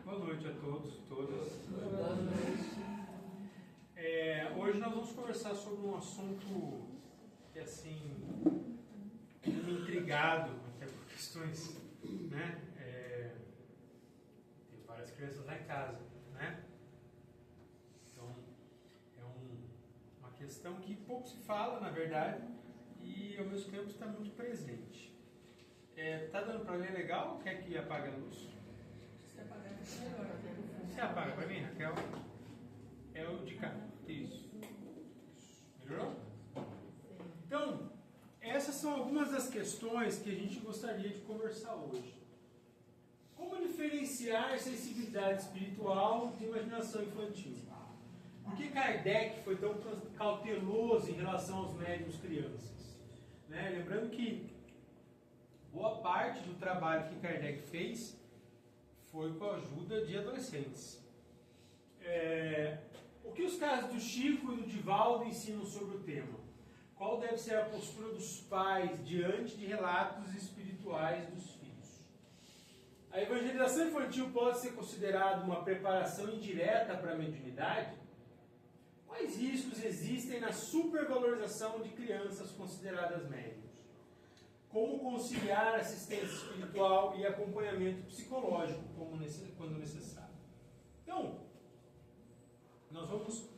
Boa noite a todos e todas. Boa noite. Hoje nós vamos conversar sobre um assunto que, assim, me intrigado, até por questões, né? Tem várias crianças lá em casa, né? Então, é uma questão que pouco se fala, na verdade, e ao mesmo tempo está muito presente. Tá dando para ler legal ou quer que apague a luz? Você apaga para mim, Raquel? É o de cá. Isso. Melhorou? Então, essas são algumas das questões que a gente gostaria de conversar hoje. Como diferenciar sensibilidade espiritual de imaginação infantil? Por que Kardec foi tão cauteloso em relação aos médiuns crianças? Né? Lembrando que boa parte do trabalho que Kardec fez foi com a ajuda de adolescentes. O que os casos do Chico e do Divaldo ensinam sobre o tema? Qual deve ser a postura dos pais diante de relatos espirituais dos filhos? A evangelização infantil pode ser considerada uma preparação indireta para a mediunidade? Quais riscos existem na supervalorização de crianças consideradas médiuns? Como conciliar assistência espiritual e acompanhamento psicológico quando necessário? Então, nós vamos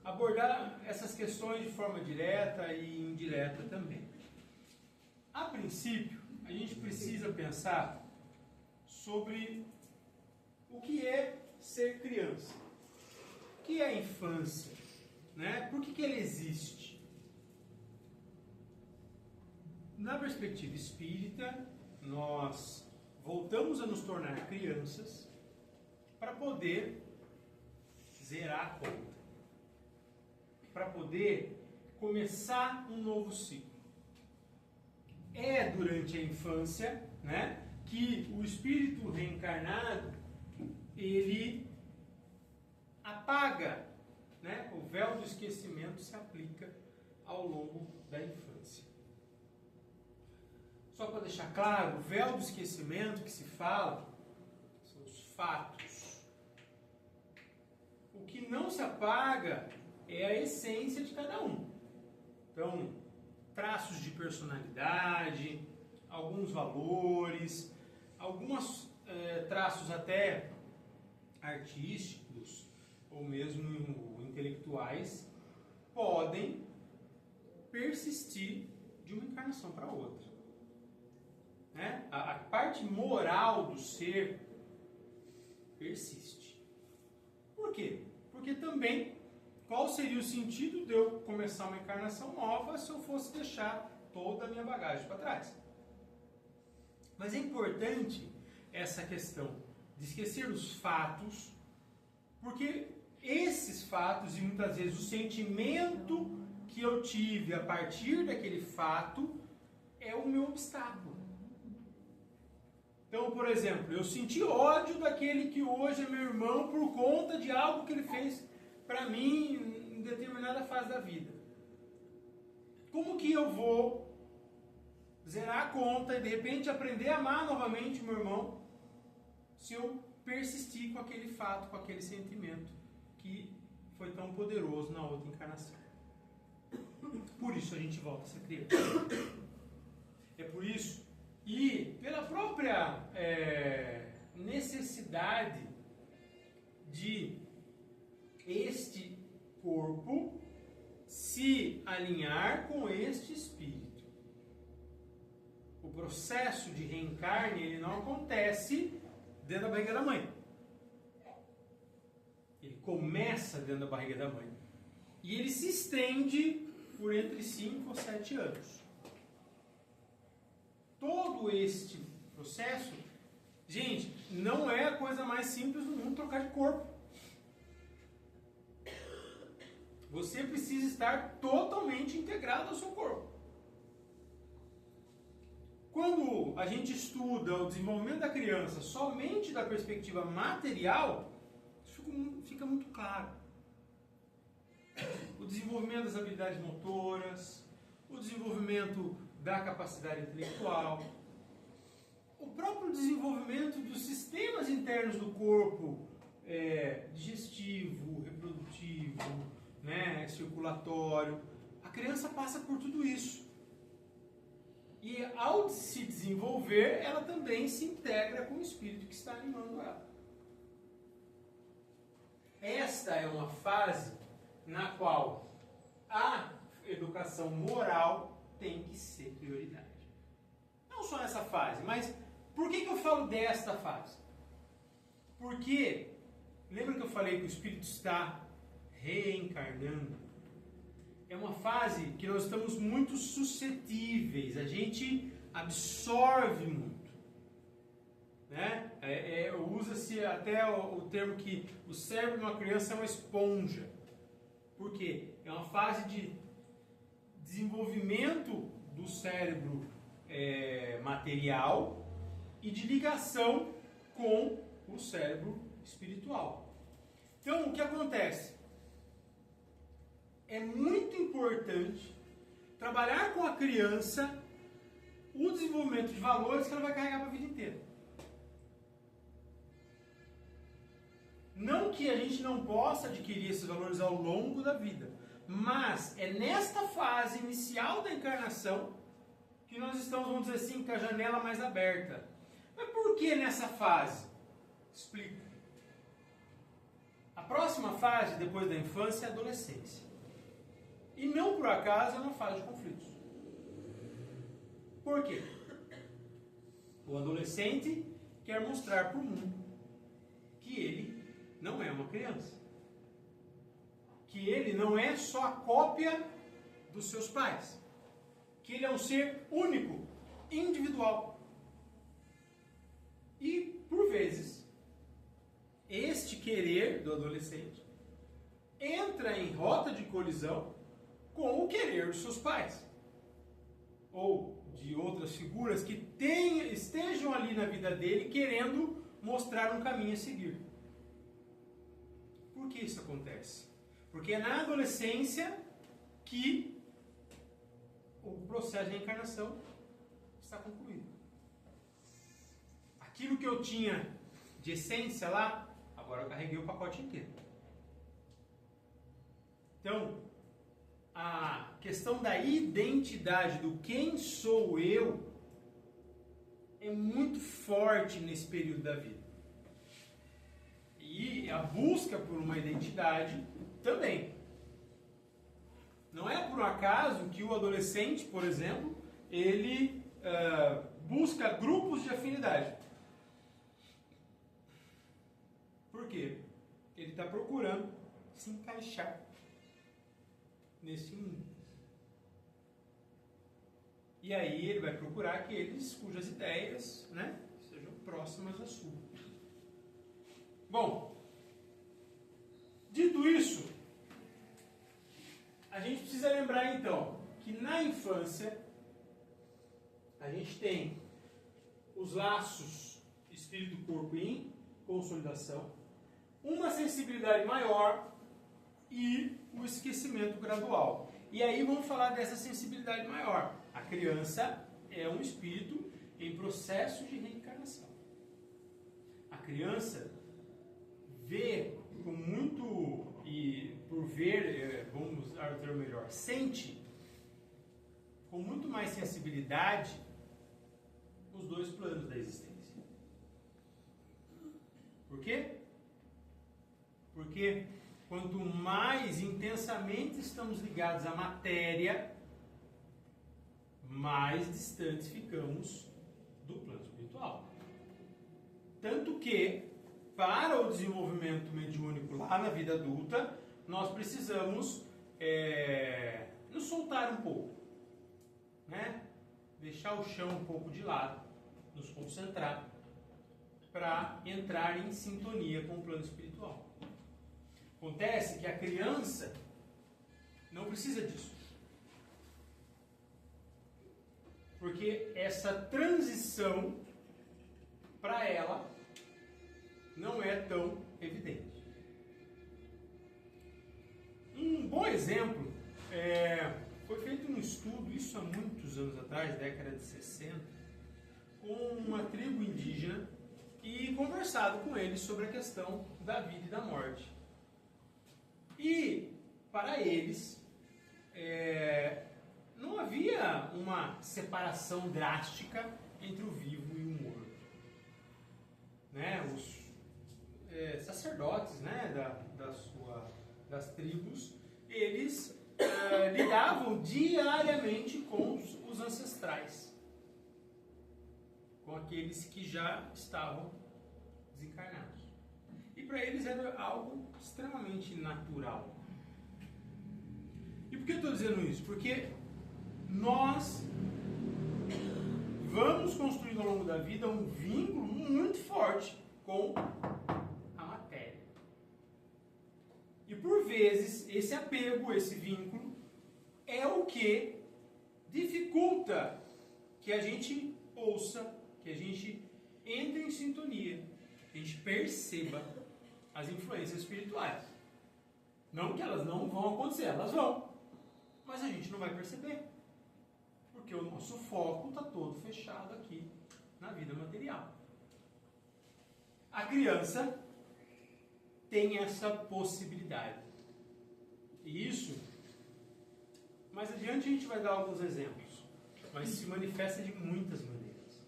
abordar essas questões de forma direta e indireta também. A princípio, a gente precisa pensar sobre o que é ser criança. O que é a infância? Né? Por que ela existe? Na perspectiva espírita, nós voltamos a nos tornar crianças para poder zerar a conta, para poder começar um novo ciclo. É durante a infância, né, que o espírito reencarnado ele apaga, né, o véu do esquecimento se aplica ao longo da infância. Só para deixar claro, o véu do esquecimento que se fala são os fatos. O que não se apaga é a essência de cada um. Então, traços de personalidade, alguns valores, alguns traços até artísticos ou mesmo intelectuais podem persistir de uma encarnação para outra. Né? A parte moral do ser persiste. Por quê? Porque também, qual seria o sentido de eu começar uma encarnação nova se eu fosse deixar toda a minha bagagem para trás? Mas é importante essa questão de esquecer os fatos, porque esses fatos e muitas vezes o sentimento que eu tive a partir daquele fato é o meu obstáculo. Então, por exemplo, eu senti ódio daquele que hoje é meu irmão por conta de algo que ele fez para mim em determinada fase da vida. Como que eu vou zerar a conta e de repente aprender a amar novamente o meu irmão se eu persistir com aquele fato, com aquele sentimento que foi tão poderoso na outra encarnação? Por isso a gente volta a ser criança. É por isso. E pela própria necessidade de este corpo se alinhar com este espírito. O processo de reencarne ele não acontece dentro da barriga da mãe. Ele começa dentro da barriga da mãe. E ele se estende por entre 5 ou 7 anos. Todo este processo, gente, não é a coisa mais simples do mundo trocar de corpo. Você precisa estar totalmente integrado ao seu corpo. Quando a gente estuda o desenvolvimento da criança somente da perspectiva material, isso fica muito claro. O desenvolvimento das habilidades motoras, o desenvolvimento da capacidade intelectual, o próprio desenvolvimento dos sistemas internos internos do corpo, digestivo, reprodutivo, né, circulatório. A criança passa por tudo isso. E ao se desenvolver, ela também se integra com o espírito que está animando ela. Esta é uma fase na qual a educação moral tem que ser prioridade. Não só nessa fase, mas por que eu falo desta fase? Porque, lembra que eu falei que o espírito está reencarnando? É uma fase que nós estamos muito suscetíveis, a gente absorve muito. Né? Usa-se até o termo que o cérebro de uma criança é uma esponja. Por quê? É uma fase de desenvolvimento do cérebro material e de ligação com o cérebro espiritual. Então, o que acontece? É muito importante trabalhar com a criança o desenvolvimento de valores que ela vai carregar para a vida inteira. Não que a gente não possa adquirir esses valores ao longo da vida, mas é nesta fase inicial da encarnação que nós estamos, vamos dizer assim, com a janela mais aberta. Mas por que nessa fase? Explico. A próxima fase, depois da infância, é a adolescência. E não por acaso é uma fase de conflitos. Por quê? O adolescente quer mostrar para o mundo que ele não é uma criança. Que ele não é só a cópia dos seus pais. Que ele é um ser único, individual. E, por vezes, este querer do adolescente entra em rota de colisão com o querer dos seus pais. Ou de outras figuras que estejam ali na vida dele querendo mostrar um caminho a seguir. Por que isso acontece? Porque é na adolescência que o processo de reencarnação está concluído. Aquilo que eu tinha de essência lá, agora eu carreguei o pacote inteiro. Então, a questão da identidade, do quem sou eu, é muito forte nesse período da vida. E a busca por uma identidade também. Não é por um acaso que o adolescente, por exemplo, ele busca grupos de afinidade. Por quê? Ele está procurando se encaixar nesse mundo. E aí ele vai procurar aqueles cujas ideias, né, sejam próximas à sua. Bom, dito isso, a gente precisa lembrar então que na infância a gente tem os laços espírito-corpo em consolidação, uma sensibilidade maior e o esquecimento gradual. E aí vamos falar dessa sensibilidade maior. A criança é um espírito em processo de reencarnação. A criança vê com muito, e por ver, vamos usar o termo melhor, sente com muito mais sensibilidade os dois planos da existência. Por quê? Porque quanto mais intensamente estamos ligados à matéria, mais distantes ficamos do plano espiritual. Tanto que, para o desenvolvimento mediúnico lá na vida adulta, nós precisamos nos soltar um pouco, né? Deixar o chão um pouco de lado, nos concentrar, para entrar em sintonia com o plano espiritual. Acontece que a criança não precisa disso. Porque essa transição, para ela, não é tão evidente. Um bom exemplo, foi feito um estudo, isso há muitos anos atrás, década de 60, com uma tribo indígena e conversado com eles sobre a questão da vida e da morte. E, para eles, não havia uma separação drástica entre o vivo e o morto. Né? Os sacerdotes, né, das tribos, eles lidavam diariamente com os ancestrais, com aqueles que já estavam desencarnados. E para eles era algo extremamente natural. E por que eu estou dizendo isso? Porque nós vamos construindo ao longo da vida um vínculo muito forte com a matéria. E por vezes, esse apego, esse vínculo, é o que dificulta que a gente ouça, que a gente entre em sintonia, que a gente perceba as influências espirituais. Não que elas não vão acontecer, elas vão. Mas a gente não vai perceber. Porque o nosso foco está todo fechado aqui na vida material. A criança tem essa possibilidade. E isso, mais adiante a gente vai dar alguns exemplos, mas se manifesta de muitas maneiras.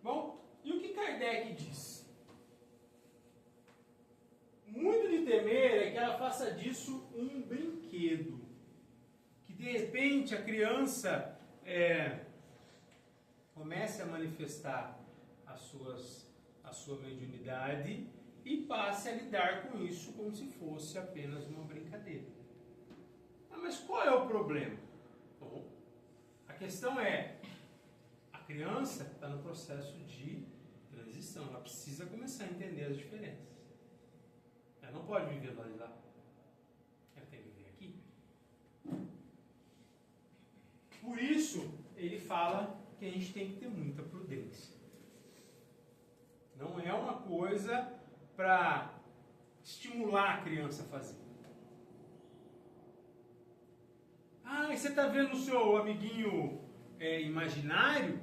Bom, e o que Kardec diz? Muito de temer é que ela faça disso um brinquedo. Que de repente a criança comece a manifestar a sua mediunidade e passe a lidar com isso como se fosse apenas uma brincadeira. Ah, mas qual é o problema? Bom, a questão é, a criança está no processo de transição, ela precisa começar a entender as diferenças. Ela não pode viver lá de lá, ela tem que viver aqui. Por isso, ele fala que a gente tem que ter muita prudência. Não é uma coisa para estimular a criança a fazer. Ah, e você está vendo o seu amiguinho imaginário?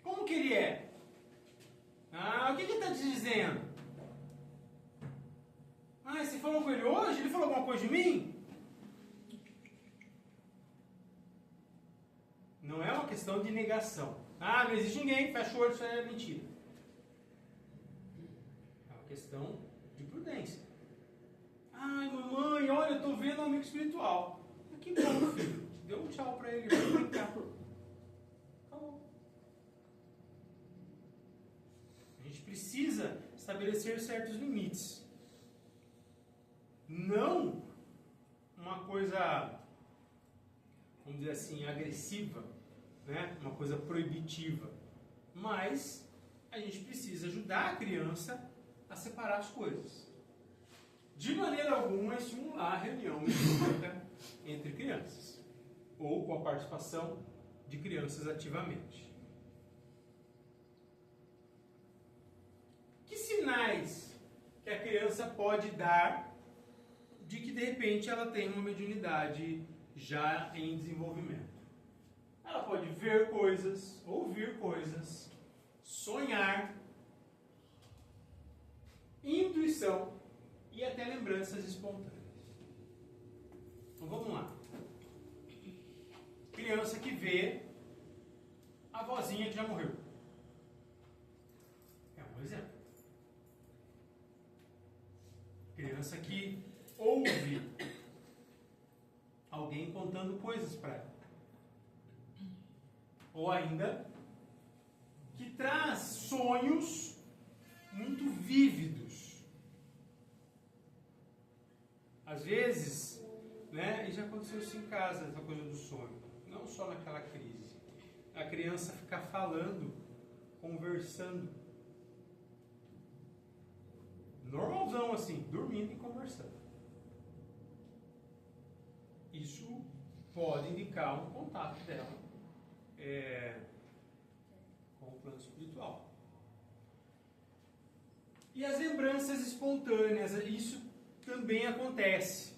Como que ele é? Ah, o que ele está te dizendo? Ah, você falou com ele hoje? Ele falou alguma coisa de mim? Não é uma questão de negação. Ah, não existe ninguém, fecha o olho, isso é mentira. É uma questão de prudência. Ai, mamãe, olha, eu estou vendo um amigo espiritual. Que bom, filho. Deu um tchau para ele, vai brincar. Acabou. A gente precisa estabelecer certos limites. Não uma coisa, vamos dizer assim, agressiva, né? Uma coisa proibitiva. Mas a gente precisa ajudar a criança a separar as coisas. De maneira alguma estimular a reunião mediúnica entre crianças, ou com a participação de crianças ativamente. Que sinais que a criança pode dar de que de repente ela tem uma mediunidade já em desenvolvimento? Ela pode ver coisas, ouvir coisas, sonhar, intuição e até lembranças espontâneas. Então vamos lá. Criança que vê a vozinha que já morreu. É um exemplo. Criança que ouve alguém contando coisas para ela. Ou ainda, que traz sonhos muito vívidos. Às vezes, né, e já aconteceu isso em casa, essa coisa do sonho. Não só naquela crise. A criança ficar falando, conversando. Normalzão assim, dormindo e conversando. Isso pode indicar um contato dela com o plano espiritual. E as lembranças espontâneas, isso também acontece.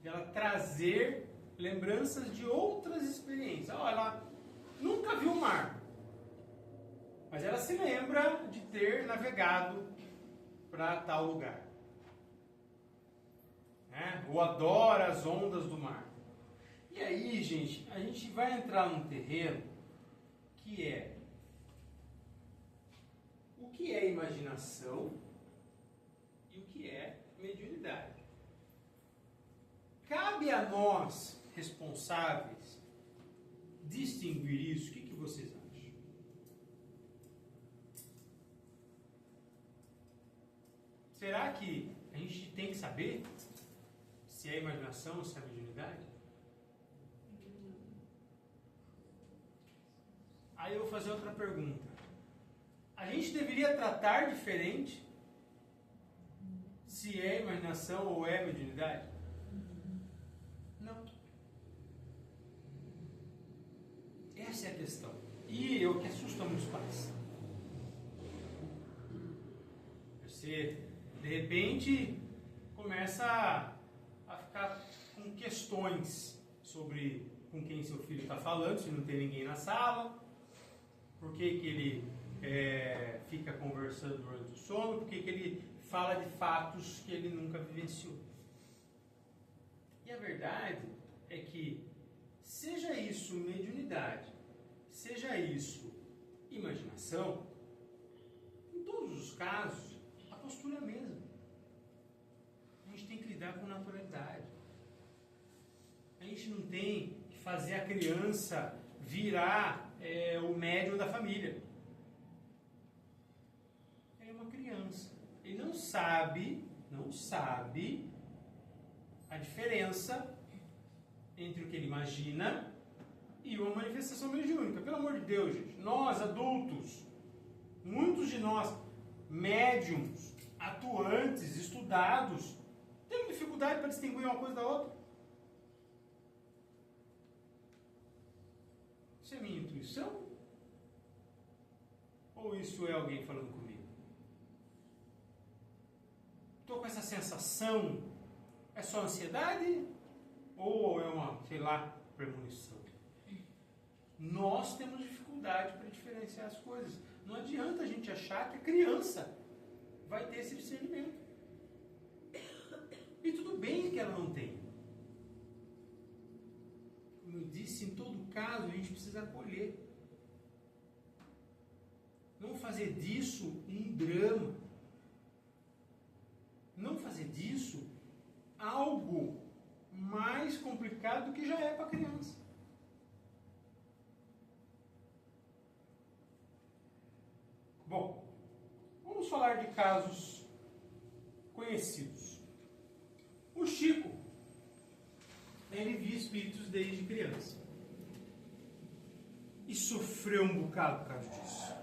Ela trazer lembranças de outras experiências. Olha, ela nunca viu o mar, mas ela se lembra de ter navegado para tal lugar. Né? Ou adora as ondas do mar. E aí, gente, a gente vai entrar num terreno que é o que é imaginação e o que é mediunidade. Cabe a nós, responsáveis, distinguir isso. O que vocês acham? Será que a gente tem que saber se é imaginação ou se é mediunidade? Aí eu vou fazer outra pergunta. A gente deveria tratar diferente se é imaginação ou é mediunidade? Não. Essa é a questão. E é o que assusta muitos pais. Você, de repente, começa a ficar com questões sobre com quem seu filho está falando, se não tem ninguém na sala, por que ele fica conversando durante o sono, por que ele fala de fatos que ele nunca vivenciou. E a verdade é que, seja isso mediunidade, seja isso imaginação, em todos os casos, a postura é a mesma. A gente tem que lidar com naturalidade. A gente não tem que fazer a criança virar o médium da família. Ele é uma criança. Ele não sabe a diferença entre o que ele imagina e uma manifestação mediúnica. Pelo amor de Deus, gente. Nós, adultos, muitos de nós, médiums, atuantes, estudados, temos dificuldade para distinguir uma coisa da outra. Isso é minha intuição? Ou isso é alguém falando comigo? Estou com essa sensação, é só ansiedade? Ou é uma, premonição? Nós temos dificuldade para diferenciar as coisas. Não adianta a gente achar que a criança vai ter esse discernimento. E tudo bem que ela não tem. Como eu disse, em todo caso, a gente precisa acolher. Não fazer disso um drama. Não fazer disso algo mais complicado do que já é para a criança. Bom, vamos falar de casos conhecidos. O Chico, ele via espíritos desde criança. E sofreu um bocado por causa disso.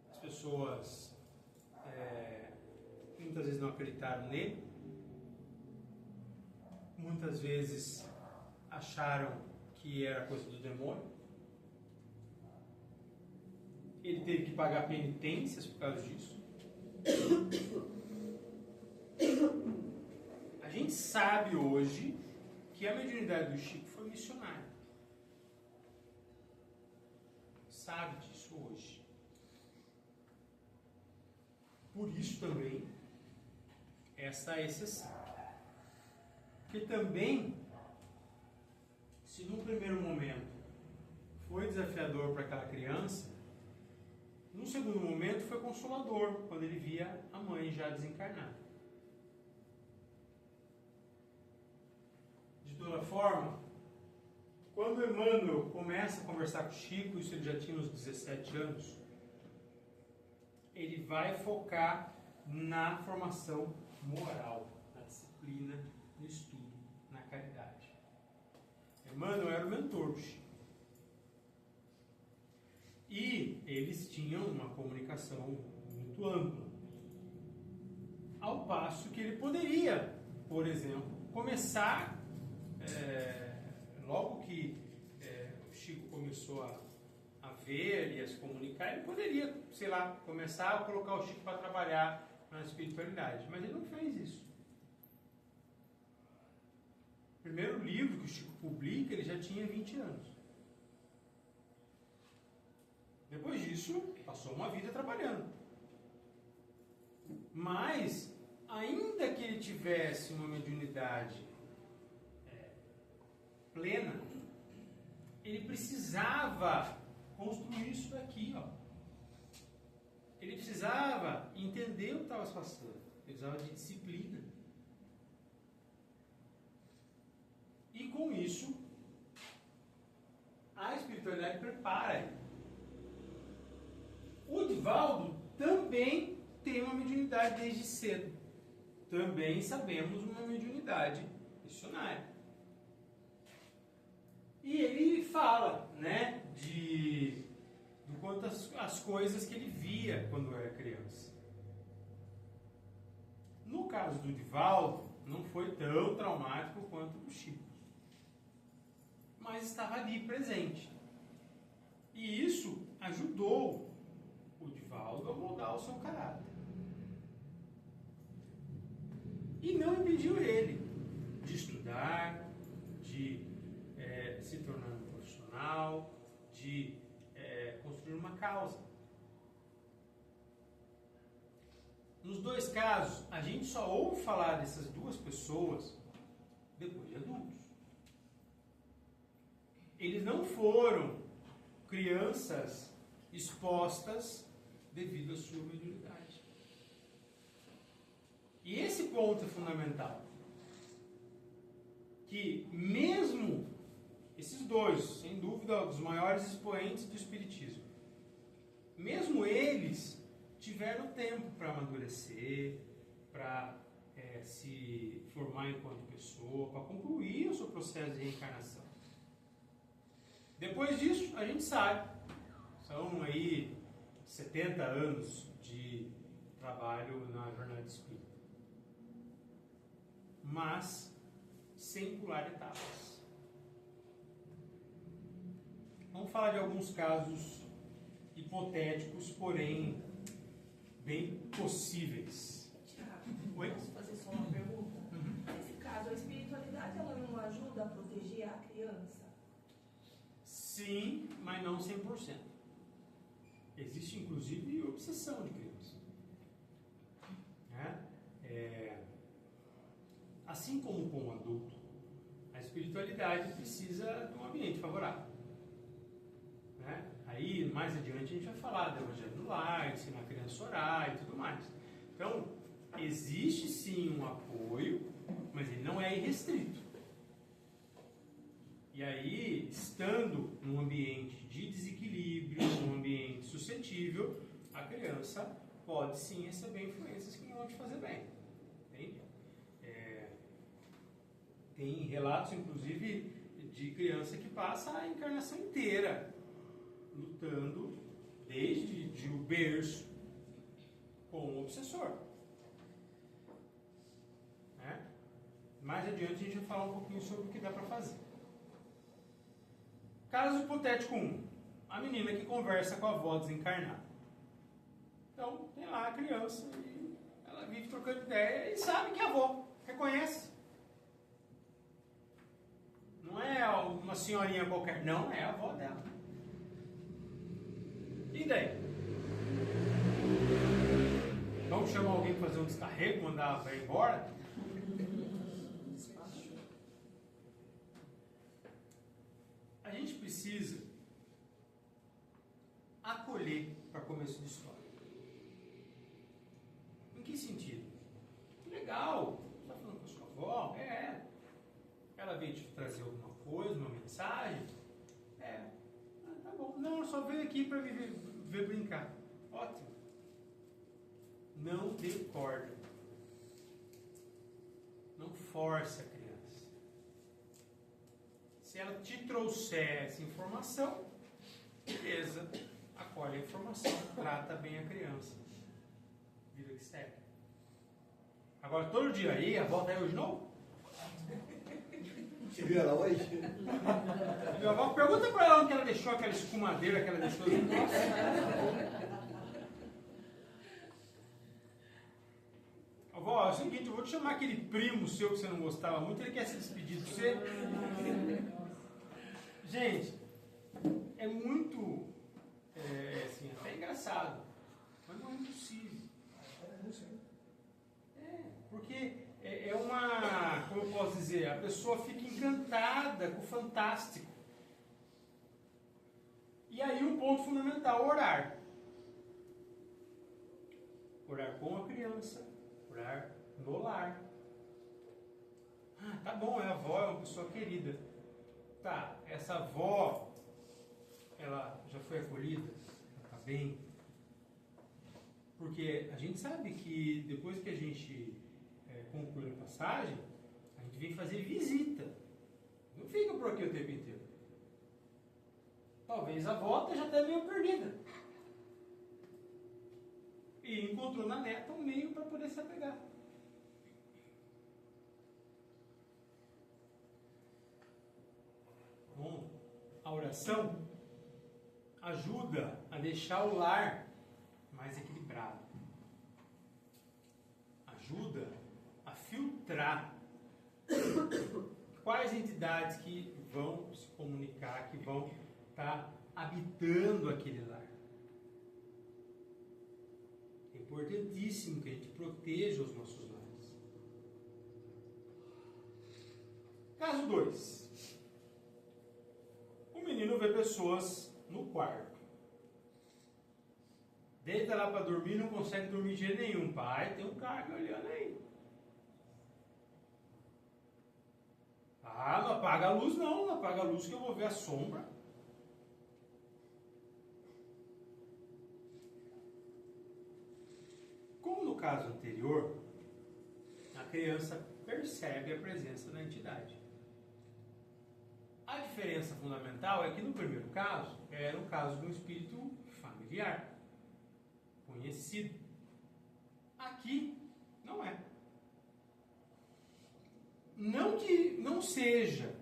As pessoas muitas vezes não acreditaram nele. Muitas vezes acharam que era coisa do demônio. Ele teve que pagar penitências por causa disso. A gente sabe hoje que a mediunidade do Chico foi missionária. Sabe disso hoje. Por isso também essa exceção. Porque também, se num primeiro momento foi desafiador para aquela criança, num segundo momento foi consolador, quando ele via a mãe já desencarnada. De toda forma, quando Emmanuel começa a conversar com o Chico, isso ele já tinha uns 17 anos, ele vai focar na formação moral, na disciplina, no estudo, na caridade. Emmanuel era o mentor do Chico. E eles tinham uma comunicação muito ampla. Ao passo que ele poderia, por exemplo, começar, logo que o Chico começou a ver e a se comunicar, ele poderia, começar a colocar o Chico para trabalhar na espiritualidade. Mas ele não fez isso. O primeiro livro que o Chico publica, ele já tinha 20 anos. Depois disso, passou uma vida trabalhando. Mas, ainda que ele tivesse uma mediunidade plena, ele precisava construir isso daqui, ó. Ele precisava entender o que estava se passando. Ele precisava de disciplina. E com isso, a espiritualidade prepara ele. O Divaldo também tem uma mediunidade desde cedo. Também sabemos uma mediunidade missionária. E ele fala, né, do quanto as coisas que ele via quando era criança. No caso do Divaldo, não foi tão traumático quanto do Chico. Mas estava ali presente. E isso ajudou o Divaldo a moldar o seu caráter. E não impediu ele de estudar, de se tornar um profissional, de construir uma causa. Nos dois casos, a gente só ouve falar dessas duas pessoas depois de adultos. Eles não foram crianças expostas devido à sua mediunidade. E esse ponto é fundamental. Que mesmo esses dois, sem dúvida, os maiores expoentes do Espiritismo, mesmo eles tiveram tempo para amadurecer, para se formar enquanto pessoa, para concluir o seu processo de reencarnação. Depois disso, a gente sabe, são aí 70 anos de trabalho na jornada espírita. Mas sem pular etapas. Vamos falar de alguns casos hipotéticos, porém bem possíveis. Tiago, Oi? posso fazer só uma pergunta? Nesse caso, a espiritualidade ela não ajuda a proteger a criança? Sim, mas não 100%. Existe inclusive obsessão de criança. Assim como com o adulto, a espiritualidade precisa de um ambiente favorável. Aí, mais adiante, a gente vai falar do Evangelho no Lar, ensinar a criança a orar e tudo mais. Então, existe sim um apoio, mas ele não é irrestrito. E aí, estando num ambiente de desequilíbrio, num ambiente suscetível, a criança pode sim receber influências que não vão te fazer bem. Entende? Tem relatos, inclusive, de criança que passa a encarnação inteira lutando desde o berço com o obsessor. Mais adiante a gente vai falar um pouquinho sobre o que dá para fazer. Caso hipotético 1. A menina que conversa com a avó desencarnada. Então, tem lá a criança e ela vive trocando ideia e sabe que é a avó. Reconhece. Não é uma senhorinha qualquer. Não, é a avó dela. E daí? Vamos chamar alguém para fazer um descarrego, mandar a velha embora? A gente precisa acolher para começo de história. Em que sentido? Legal, você está falando com a sua avó? Ela veio te trazer alguma coisa, uma mensagem? Tá bom. Não, eu só veio aqui para me ver brincar. Ótimo. Não dê corda. Não force a criança. Se ela te trouxer essa informação, beleza, acolhe a informação, trata bem a criança. Vida que segue. Agora, todo dia aí, a avó tá aí hoje de novo? Você viu ela hoje? Minha avó, pergunta pra ela onde ela deixou aquela escumadeira que ela deixou no nosso. Avó, é o seguinte, eu vou te chamar aquele primo seu que você não gostava muito, ele quer se despedir de você. Gente, é muito assado. Mas não é impossível. Porque é uma, como eu posso dizer, a pessoa fica encantada com o fantástico. E aí o ponto fundamental, orar. Orar com a criança, orar no lar. Ah, tá bom, a avó é uma pessoa querida. Tá, essa avó, ela já foi acolhida? Ela tá bem? Porque a gente sabe que depois que a gente conclui a passagem, a gente vem fazer visita. Não fica por aqui o tempo inteiro. Talvez a avó esteja até meio perdida. E encontrou na neta um meio para poder se apegar. Bom, a oração ajuda a deixar o lar mais equilibrado. Ajuda a filtrar quais entidades que vão se comunicar, que vão estar habitando aquele lar. É importantíssimo que a gente proteja os nossos lares. Caso 2. O menino vê pessoas no quarto. Deita lá para dormir, não consegue dormir de jeito nenhum. Pai, tem um cara me olhando aí. Ah, não apaga a luz não, não apaga a luz que eu vou ver a sombra. Como no caso anterior, a criança percebe a presença da entidade. A diferença fundamental é que no primeiro caso, era o caso de um espírito familiar, conhecido. Aqui, não é. Não que não seja,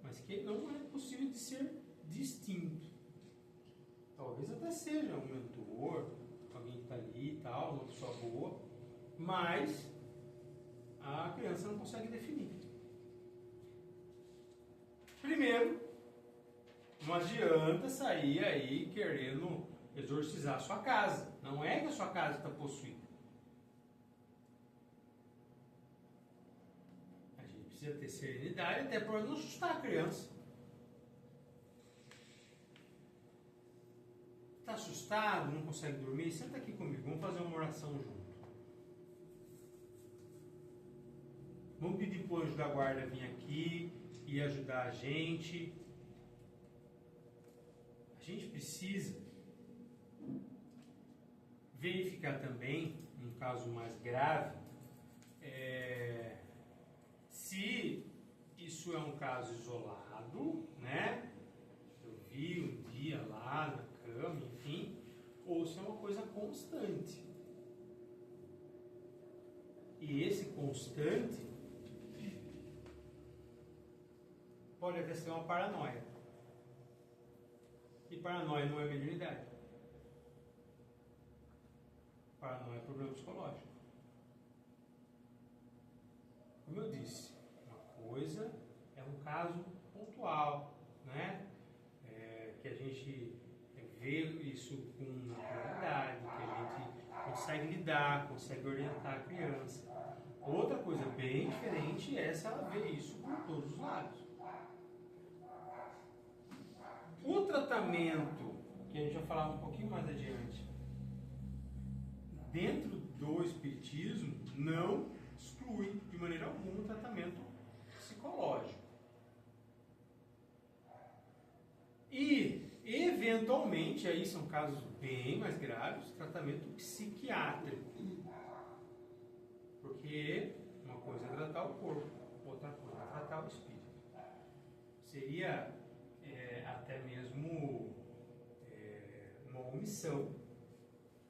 mas que não é possível de ser distinto. Talvez até seja um mentor, alguém que está ali e tal, uma pessoa boa, mas a criança não consegue definir. Primeiro, não adianta sair aí querendo exorcizar a sua casa. Não é que a sua casa está possuída. A gente precisa ter serenidade até para não assustar a criança. Está assustado, não consegue dormir? Senta aqui comigo, vamos fazer uma oração junto. Vamos pedir para o anjo da guarda vir aqui e ajudar a gente. A gente precisa verificar também, num caso mais grave, se isso é um caso isolado, né? Eu vi um dia lá na cama, enfim, ou se é uma coisa constante. E esse constante pode até ser uma paranoia. E paranoia não é mediunidade. Paranoia é problema psicológico. Como eu disse, uma coisa é um caso pontual, né? Que a gente vê isso com naturalidade, que a gente consegue lidar, consegue orientar a criança. Outra coisa bem diferente é se ela vê isso por todos os lados. O tratamento, que a gente vai falar um pouquinho mais adiante, dentro do espiritismo, não exclui de maneira alguma o tratamento psicológico. E, eventualmente, aí são casos bem mais graves, tratamento psiquiátrico. Porque uma coisa é tratar o corpo, outra coisa é tratar o espírito. Seria até mesmo uma omissão.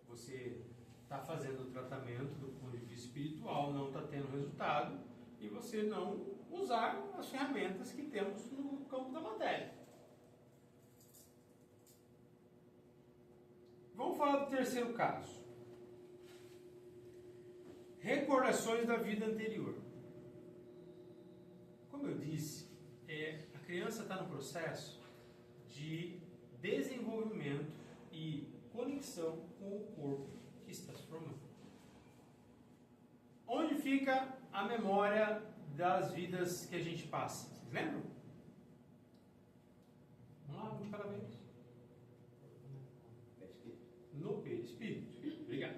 Você está fazendo o tratamento do ponto de vista espiritual, não está tendo resultado, e você não usar as ferramentas que temos no campo da matéria. Vamos falar do terceiro caso. Recordações da vida anterior. Como eu disse, a criança está no processo de desenvolvimento e conexão com o corpo que está se formando. Onde fica a memória das vidas que a gente passa? Vocês lembram? Vamos lá, vamos cada vez. No perispírito. Obrigado.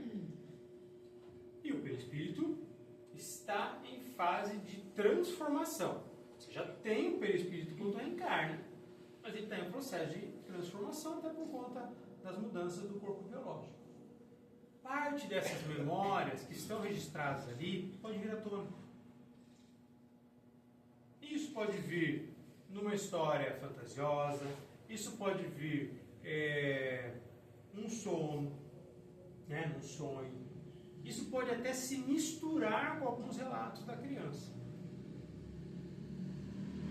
E o perispírito está em fase de transformação. Você já tem o perispírito quando reencarna, mas ele está em processo de transformação até por conta das mudanças do corpo biológico. Parte dessas memórias que estão registradas ali pode vir à tona. Isso pode vir numa história fantasiosa, isso pode vir num sono, num sonho. Isso pode até se misturar com alguns relatos da criança.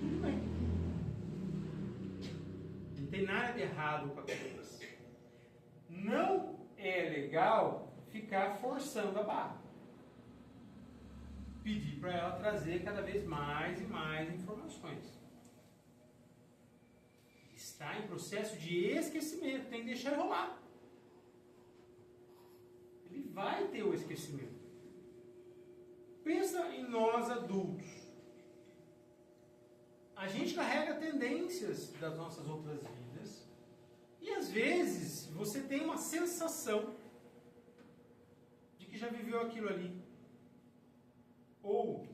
Tudo bem. Não tem nada de errado com a criança. Não é legal ficar forçando a barra. Pedir para ela trazer cada vez mais e mais informações. Está em processo de esquecimento, tem que deixar rolar. Ele vai ter o esquecimento. Pensa em nós adultos. A gente carrega tendências das nossas outras vidas e às vezes você tem uma sensação de que já viveu aquilo ali. Ou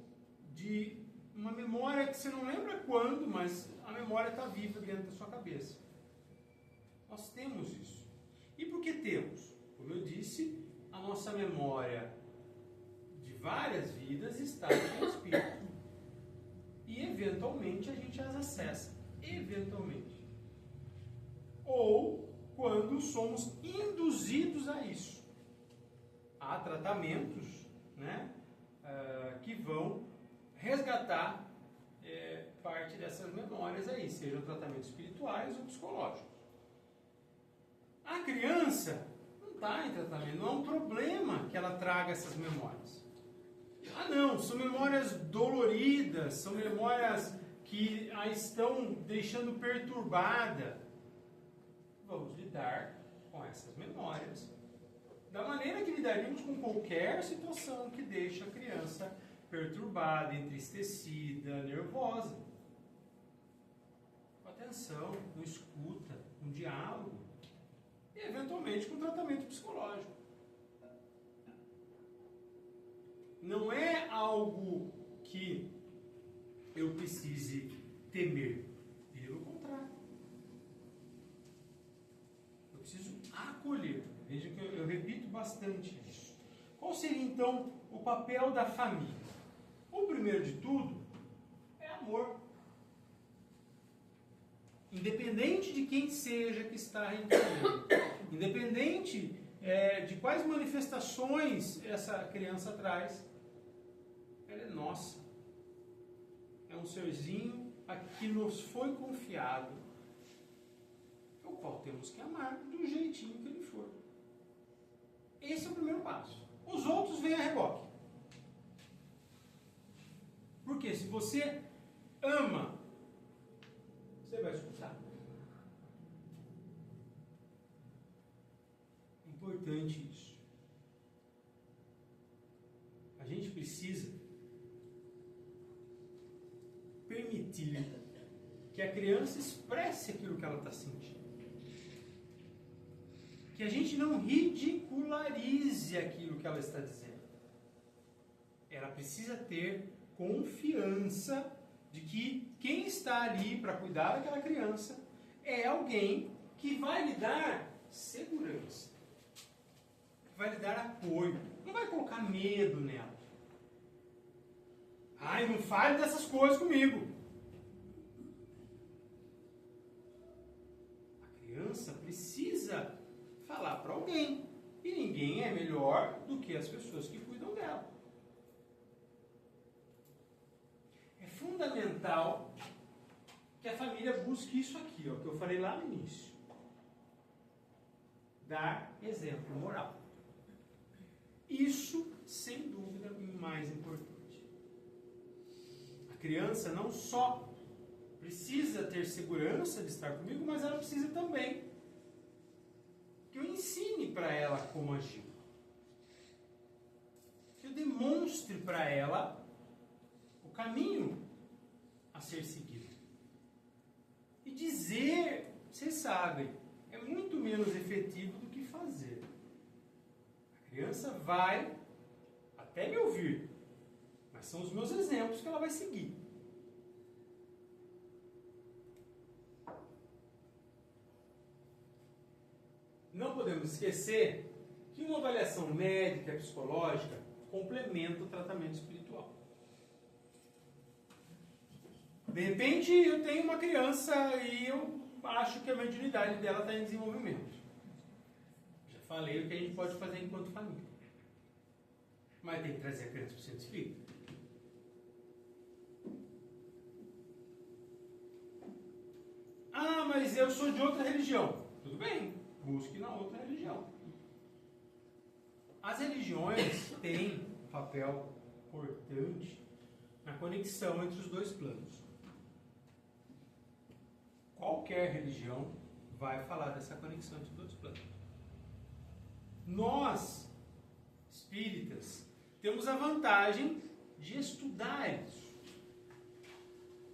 de uma memória que você não lembra quando, mas a memória está viva dentro da sua cabeça. Nós temos isso. E por que temos? Como eu disse, a nossa memória de várias vidas está no espírito. E eventualmente a gente as acessa. Eventualmente. Ou quando somos induzidos a isso. Há tratamentos, que vão resgatar parte dessas memórias aí, sejam tratamentos espirituais ou psicológicos. A criança não está em tratamento, não é um problema que ela traga essas memórias. Ah não, são memórias doloridas, são memórias que a estão deixando perturbada. Vamos lidar com essas memórias da maneira que lidaríamos com qualquer situação que deixa a criança perturbada, entristecida, nervosa. Com atenção, com escuta, com diálogo e eventualmente com tratamento psicológico. Não é algo que eu precise temer. Pelo contrário. Eu preciso acolher. Veja que eu repito bastante isso. Qual seria então o papel da família? O primeiro de tudo é amor. Independente de quem seja que está reencarnando, independente de quais manifestações essa criança traz, ela é nossa. É um serzinho a que nos foi confiado, o qual temos que amar do jeitinho que ele for. Esse é o primeiro passo. Os outros vêm a reboque. Porque se você ama, você vai escutar. É importante isso. A gente precisa permitir que a criança expresse aquilo que ela está sentindo. Que a gente não ridicularize aquilo que ela está dizendo. Ela precisa ter confiança de que quem está ali para cuidar daquela criança é alguém que vai lhe dar segurança, que vai lhe dar apoio, não vai colocar medo nela. Ai, não fale dessas coisas comigo. A criança precisa falar para alguém. E ninguém é melhor do que as pessoas que cuidam dela. É fundamental que a família busque isso aqui, que eu falei lá no início. Dar exemplo moral. Isso, sem dúvida, é o mais importante. A criança não só precisa ter segurança de estar comigo, mas ela precisa também que eu ensine para ela como agir. Que eu demonstre para ela o caminho a ser seguido. E dizer, vocês sabem, é muito menos efetivo do que fazer. A criança vai até me ouvir, mas são os meus exemplos que ela vai seguir. Não podemos esquecer que uma avaliação médica e psicológica complementa o tratamento espiritual. De repente, eu tenho uma criança e eu acho que a mediunidade dela está em desenvolvimento. Já falei o que a gente pode fazer enquanto família. Mas tem que trazer a criança para o centro espírita. Ah, mas eu sou de outra religião. Tudo bem, busque na outra religião. As religiões têm um papel importante na conexão entre os dois planos. Qualquer religião vai falar dessa conexão entre os dois planos. Nós, espíritas, temos a vantagem de estudar isso,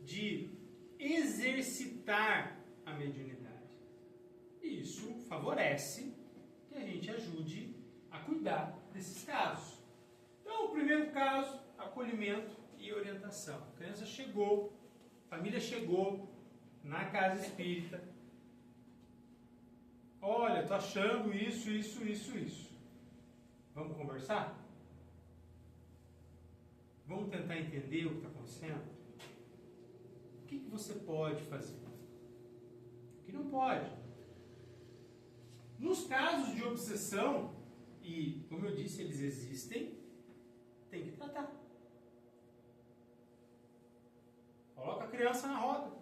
de exercitar a mediunidade. E isso favorece que a gente ajude a cuidar desses casos. Então, o primeiro caso, acolhimento e orientação. A criança chegou, a família chegou na casa espírita. Olha, estou achando isso. Vamos conversar? Vamos tentar entender o que está acontecendo? O que você pode fazer? O que não pode? Nos casos de obsessão, e como eu disse, eles existem, tem que tratar. Coloca a criança na roda.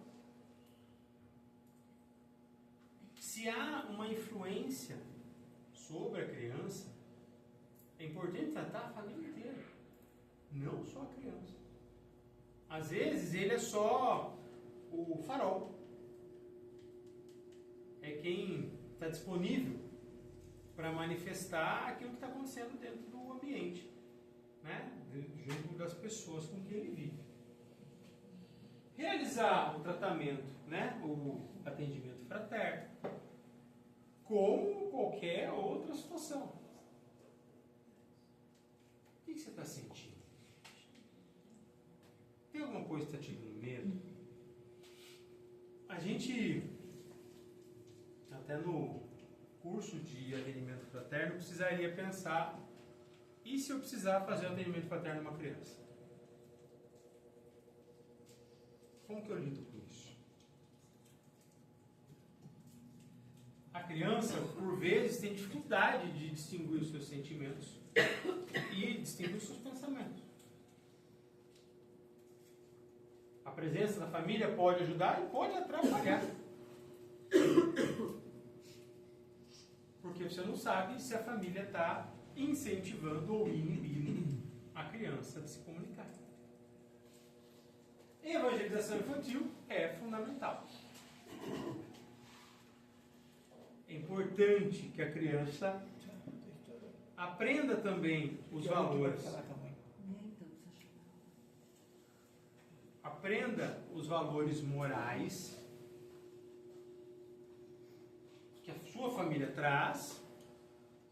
Se há uma influência sobre a criança, é importante tratar a família inteira, não só a criança. Às vezes ele é só o farol. É quem está disponível para manifestar aquilo que está acontecendo dentro do ambiente, né? Junto das pessoas com quem ele vive. Realizar o tratamento, né? O atendimento fraterno, como qualquer outra situação. O que você está sentindo? Tem alguma coisa que está te dando medo? A gente, até no curso de atendimento fraterno, precisaria pensar: e se eu precisar fazer o atendimento fraterno numa criança? Como que eu lido com isso? A criança, por vezes, tem dificuldade de distinguir os seus sentimentos e distinguir os seus pensamentos. A presença da família pode ajudar e pode atrapalhar. Porque você não sabe se a família está incentivando ou inibindo a criança de se comunicar. Evangelização infantil é fundamental. É importante que a criança aprenda também os valores. Aprenda os valores morais que a sua família traz,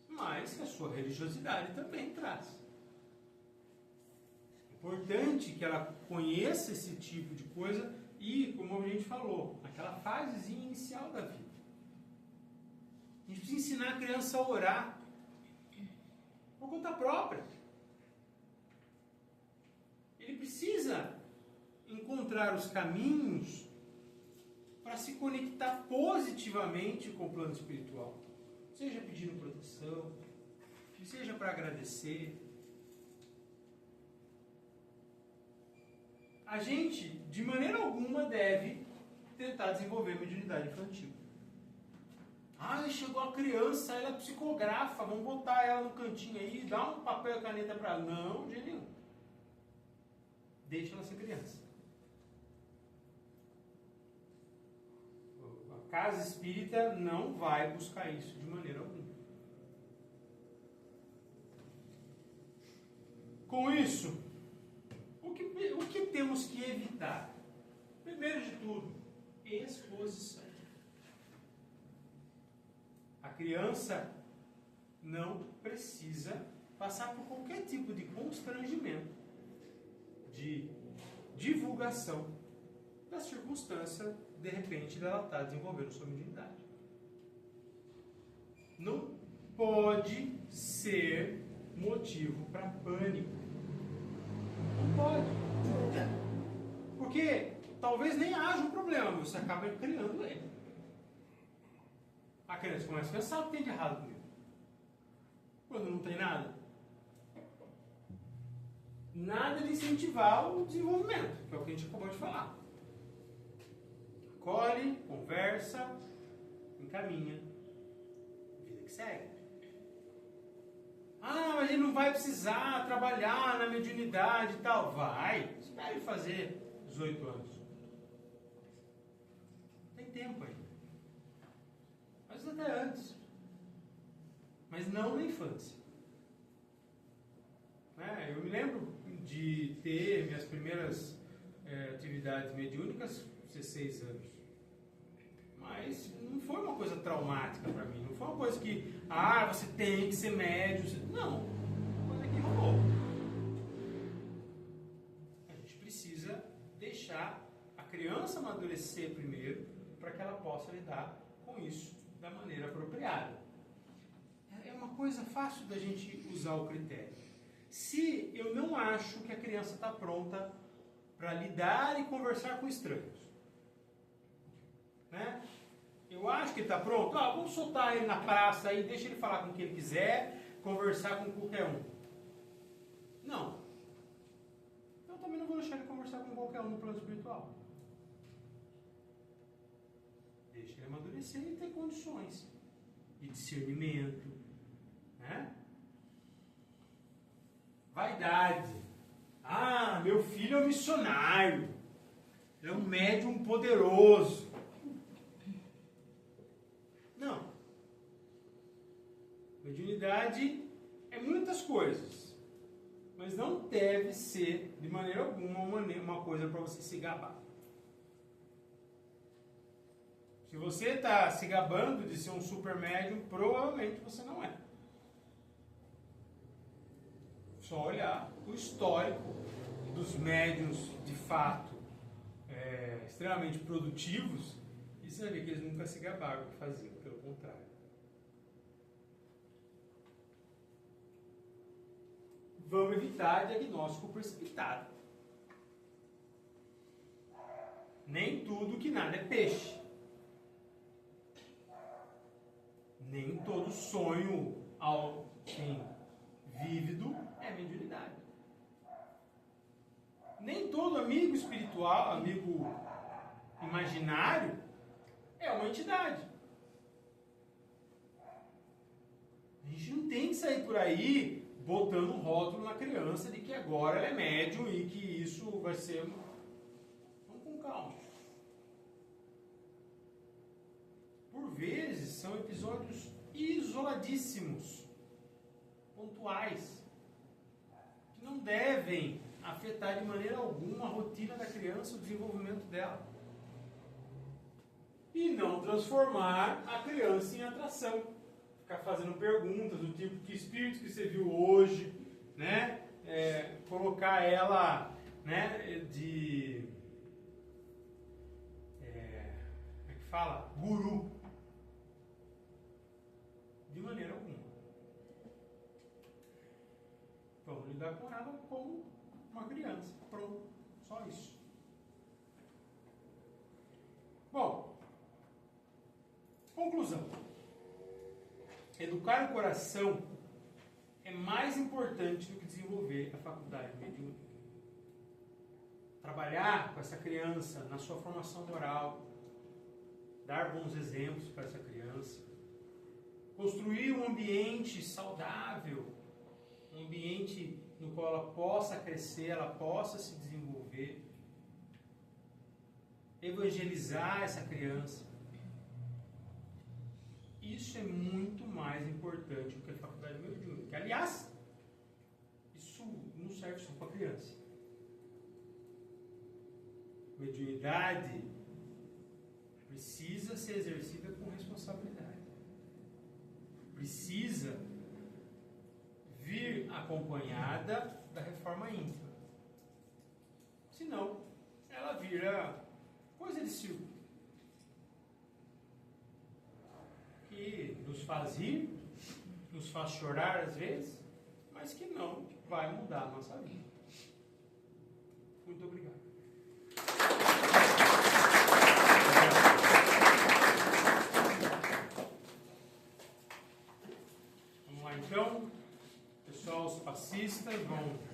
mas que a sua religiosidade também traz. É importante que ela conheça esse tipo de coisa e, como a gente falou, naquela fasezinha inicial da vida. A gente precisa ensinar a criança a orar por conta própria. Ele precisa encontrar os caminhos para se conectar positivamente com o plano espiritual. Seja pedindo proteção, seja para agradecer. A gente, de maneira alguma, deve tentar desenvolver a mediunidade infantil. Ah, chegou a criança, ela é psicografa, vamos botar ela no cantinho aí, dá um papel e caneta para ela. Não, de nenhum. Deixa ela ser criança. A casa espírita não vai buscar isso de maneira alguma. isso, o que temos que evitar? Primeiro de tudo, exposição. A criança não precisa passar por qualquer tipo de constrangimento, de divulgação da circunstância, de repente, dela estar desenvolvendo sua mediunidade. Não pode ser motivo para pânico. Não pode. Porque talvez nem haja um problema, mas você acaba criando ele. A criança começa a pensar o que tem de errado comigo. Quando não tem nada. Nada de incentivar o desenvolvimento, que é o que a gente acabou de falar. Acolhe, conversa, encaminha. Vida que segue. Ah, mas ele não vai precisar trabalhar na mediunidade e tal. Vai. Espere ele fazer 18 anos. Tem tempo ainda. Mas até antes. Mas não na infância. Eu me lembro de ter minhas primeiras atividades mediúnicas com 16 anos. Mas não foi uma coisa traumática para mim. Não foi uma coisa que, você tem que ser médium. Não. Uma coisa que rolou. A gente precisa deixar a criança amadurecer primeiro para que ela possa lidar com isso da maneira apropriada. É uma coisa fácil da gente usar o critério. Se eu não acho que a criança está pronta para lidar e conversar com estranhos, né? Eu acho que ele está pronto. Vamos soltar ele na praça aí, deixa ele falar com quem ele quiser, conversar com qualquer um. Não. Eu também não vou deixar ele conversar com qualquer um no plano espiritual. Deixa ele amadurecer e ter condições de discernimento, né? Vaidade. Meu filho é um missionário. Ele é um médium poderoso. Não. Mediunidade é muitas coisas. Mas não deve ser, de maneira alguma, uma coisa para você se gabar. Se você está se gabando de ser um super médium, provavelmente você não é. Só olhar o histórico dos médiuns de fato extremamente produtivos e você vai ver que eles nunca se gabaram do que faziam, pelo contrário. Vamos evitar diagnóstico precipitado. Nem tudo que nada é peixe. Nem todo sonho vívido é mediunidade. Nem todo amigo espiritual, amigo imaginário, é uma entidade. A gente não tem que sair por aí botando um rótulo na criança de que agora ela é médium e que isso vai ser... Vamos com calma. Por vezes são episódios isoladíssimos, pontuais, que não devem afetar de maneira alguma a rotina da criança, o desenvolvimento dela. E não transformar a criança em atração. Ficar fazendo perguntas do tipo, que espírito que você viu hoje, né? Colocar ela, né, de... como é que fala? Guru. De maneira alguma. Vamos lidar com ela como uma criança. Pronto. Só isso. Bom, conclusão. Educar o coração é mais importante do que desenvolver a faculdade mediúnica. Trabalhar com essa criança na sua formação moral, dar bons exemplos para essa criança, construir um ambiente saudável, um ambiente no qual ela possa crescer, ela possa se desenvolver, evangelizar essa criança. Isso é muito mais importante do que a faculdade mediúnica. Aliás, isso não serve só para mediunidade precisa ser exercida com responsabilidade. Precisa vir acompanhada da reforma íntima. Senão, ela vira coisa de circo. Que nos faz rir, nos faz chorar às vezes, mas que não vai mudar a nossa vida. Muito obrigado.